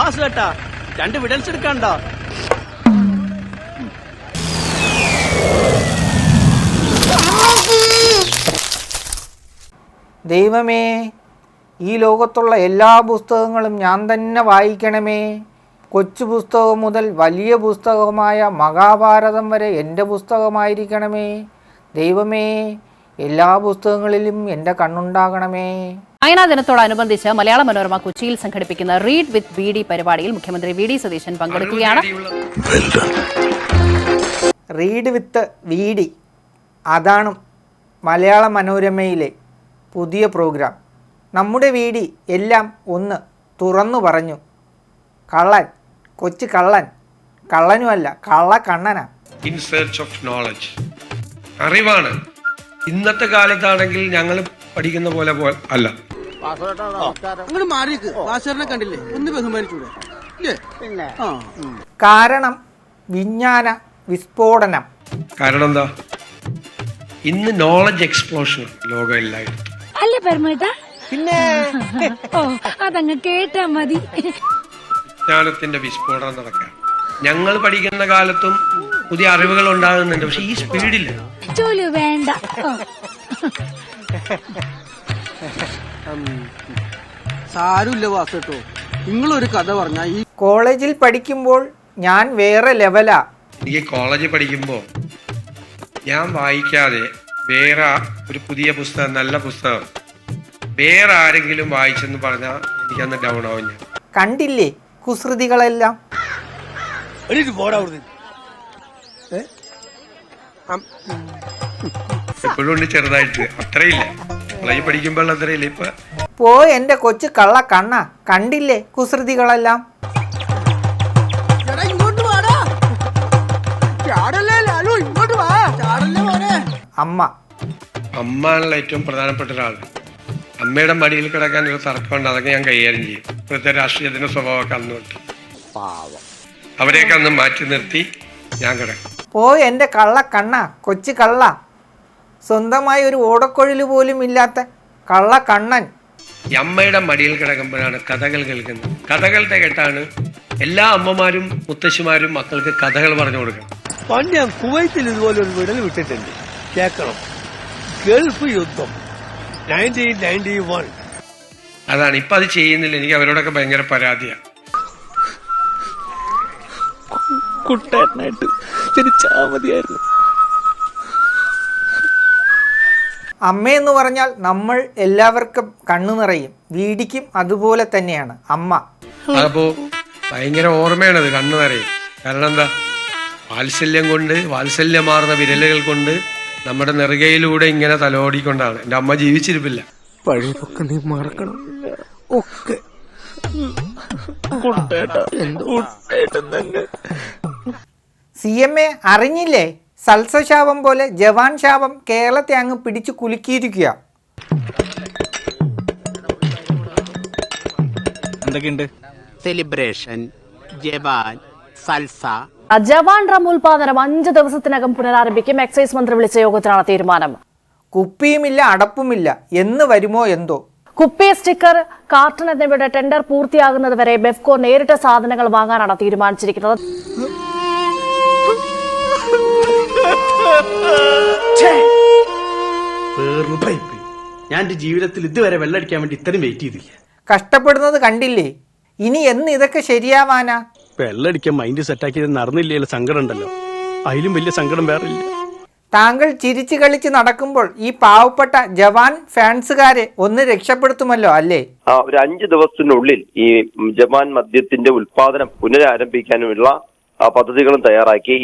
വാസു കേട്ടാ 2 വിഡൽസ് എടുക്കണ്ടോ? ദൈവമേ, ഈ ലോകത്തുള്ള എല്ലാ പുസ്തകങ്ങളും ഞാൻ തന്നെ വായിക്കണമേ. കൊച്ചു പുസ്തകം മുതൽ വലിയ പുസ്തകമായ മഹാഭാരതം വരെ എൻ്റെ പുസ്തകമായിരിക്കണമേ. ദൈവമേ, എല്ലാ പുസ്തകങ്ങളിലും എൻ്റെ കണ്ണുണ്ടാകണമേ. വായനാ ദിനത്തോടനുബന്ധിച്ച് മലയാള മനോരമ കൊച്ചിയിൽ സംഘടിപ്പിക്കുന്ന റീഡ് വിത്ത് വി ഡി പരിപാടിയിൽ മുഖ്യമന്ത്രി വി ഡി സതീശൻ പങ്കെടുക്കുകയാണ്. റീഡ് വിത്ത് വി ഡി, അതാണ് മലയാള മനോരമയിലെ പുതിയ പ്രോഗ്രാം. നമ്മുടെ വി ഡി എല്ലാം ഒന്ന് തുറന്നു പറഞ്ഞു. കള്ളൻ, കൊച്ചു കള്ളൻ, കള്ളനുമല്ല കള്ളക്കണ്ണനാ. ഇൻ സെർച്ച് ഓഫ് നോളജ്, അറിവാണ്. ഇന്നത്തെ കാലത്താണെങ്കിൽ ഞങ്ങൾ പഠിക്കുന്ന പോലെ അല്ല. കണ്ടില്ലേ, ഒന്ന് ബഹുമാനിച്ചൂടെ? കാരണം വിജ്ഞാന വിസ്ഫോടനം. കാരണം എന്താ? ഇന്ന് നോളജ് എക്സ്പ്ലോഷൻ ലോകം എല്ലായിടത്തും. അല്ലേ പെർമേട്ടാ? പിന്നെ അതങ്ങ് കേട്ടാ മതി. വിജ്ഞാനത്തിന്റെ വിസ്ഫോടനം നടക്കാൻ ഞങ്ങൾ പഠിക്കുന്ന കാലത്തും പുതിയ അറിവുകൾ ഉണ്ടാകുന്നുണ്ട്. പക്ഷെ ഈ സ്പീഡില്ല. വേണ്ട. സാരമില്ല വാസട്ടോ, നിങ്ങളൊരു കഥ പറഞ്ഞ ഈ കോളേജിൽ പഠിക്കുമ്പോൾ ഞാൻ വേറെ ലെവലാ. എനിക്ക് കോളേജിൽ പഠിക്കുമ്പോൾ ഞാൻ വായിക്കാതെ വേറെ ഒരു പുതിയ പുസ്തകം, നല്ല പുസ്തകം വേറെ ആരെങ്കിലും വായിച്ചെന്ന് പറഞ്ഞാൽ എനിക്കന്ന് ഡൗൺ ആവും. ഞാൻ കണ്ടില്ലേ കുസൃതികളെല്ലാം. എപ്പോഴും ഉണ്ട് ചെറുതായിട്ട്, അത്രയില്ല. കോളേജിൽ പഠിക്കുമ്പോൾ അത്രയില്ല. ഇപ്പൊ എൻ്റെ കൊച്ചു കള്ള കണ്ണ, കണ്ടില്ലേ കുസൃതികളെല്ലാം. അമ്മയാണല്ലോ ഏറ്റവും പ്രധാനപ്പെട്ട ഒരാൾ. അമ്മയുടെ മടിയിൽ കിടക്കാൻ ഒരു തർക്കമുണ്ട്, അതൊക്കെ ഞാൻ കൈകാര്യം ചെയ്യും. ഇപ്പോഴത്തെ രാഷ്ട്രീയത്തിന്റെ സ്വഭാവമൊക്കെ അന്ന് തൊട്ട് അവരെയൊക്കെ അന്ന് മാറ്റി നിർത്തി ഞാൻ കിടക്കും. എൻ്റെ കള്ള കണ്ണ, കൊച്ചു കള്ള, സ്വന്തമായി ഒരു ഓടക്കൊഴിൽ പോലും ഇല്ലാത്ത കള്ള കണ്ണൻ. ഈ അമ്മയുടെ മടിയിൽ കിടക്കുമ്പോഴാണ് കഥകൾ കേൾക്കുന്നത്. കഥകളുടെ കേട്ടാണ് എല്ലാ അമ്മമാരും മുത്തശ്ശിമാരും മക്കൾക്ക് കഥകൾ പറഞ്ഞു കൊടുക്കണം. പണ്ട് ഞാൻ കുവൈത്തിൽ ഇതുപോലെ ഒരു വിടൽ വിട്ടിട്ടുണ്ട്, കേൾക്കണം. ഗൾഫ് യുദ്ധം 1991. അതാണ് ഇപ്പൊ അത് ചെയ്യുന്നില്ല. എനിക്ക് അവരോടൊക്കെ ഭയങ്കര പരാതിയാണ്. കുട്ടേട്ടനായിട്ട് ജനിച്ചാ മതിയായിരുന്നു. അമ്മയെന്ന് പറഞ്ഞാൽ നമ്മൾ എല്ലാവർക്കും കണ്ണു നിറയും. വീടിക്കും അതുപോലെ തന്നെയാണ് അമ്മ. അപ്പോ ഭയങ്കര ഓർമ്മയാണത്, കണ്ണു നിറയും. കാരണം എന്താ? വാത്സല്യം കൊണ്ട്, വാത്സല്യമാർന്ന വിരലുകൾ കൊണ്ട് നമ്മുടെ നെറുകയിലൂടെ ഇങ്ങനെ തലോടിക്കൊണ്ടാണ്. എൻ്റെ അമ്മ ജീവിച്ചിരിപ്പില്ല. പഴയതൊക്കെ നീ മറക്കണം. ഒക്കെ CMA അറിഞ്ഞില്ലേ? സൽസശാപം പോലെ ജവാൻ ശാപം കേരളത്തെ അങ്ങ് പിടിച്ചു കുലുക്കിയിരിക്കുക. എന്തൊക്കെയുണ്ട്? സെലിബ്രേഷൻ, ജവാൻ, സൽസ. ജവാൻ റം ഉൽപാദനം 5 ദിവസത്തിനകം പുനരാരംഭിക്കും. എക്സൈസ് മന്ത്രി വിളിച്ച യോഗത്തിലാണ് തീരുമാനം. കുപ്പിയുമില്ല അടപ്പുമില്ല, എന്ന് വരുമോ എന്തോ. കുപ്പി, സ്റ്റിക്കർ, കാർട്ടൺ എന്നിവയുടെ ടെൻഡർ പൂർത്തിയാകുന്നത് വരെ ബെഫ്കോ നേരിട്ട് സാധനങ്ങൾ വാങ്ങാനാണ് തീരുമാനിച്ചിരിക്കുന്നത്. ഞാൻ എന്റെ ജീവിതത്തിൽ ഇതുവരെ വെള്ളടിക്കാൻ വേണ്ടി ഇത്രയും വെയിറ്റ് ചെയ്തില്ല. കഷ്ടപ്പെടുന്നത് കണ്ടില്ലേ? ഇനി എന്ന് ഇതൊക്കെ ശരിയാവാനാ? വെള്ളടിക്കാൻ മൈൻഡ് സെറ്റാക്കിയത് നടന്നില്ലല്ലോ, സങ്കടം ഉണ്ടല്ലോ. അതിലും വലിയ സങ്കടം വേറെ ഇല്ല. താങ്കൾ ചിരിച്ചു കളിച്ച് നടക്കുമ്പോൾ ഈ പാവപ്പെട്ട ജവാൻ ഫാൻസുകാരെ ഒന്ന് രക്ഷപ്പെടുത്തുമല്ലോ അല്ലേ? ഒരു 5 ദിവസത്തിനുള്ളിൽ ഈ ജവാൻ മദ്യത്തിന്റെ ഉൽപാദനം പുനരാരംഭിക്കാനുള്ള പദ്ധതികളും തയ്യാറാക്കി.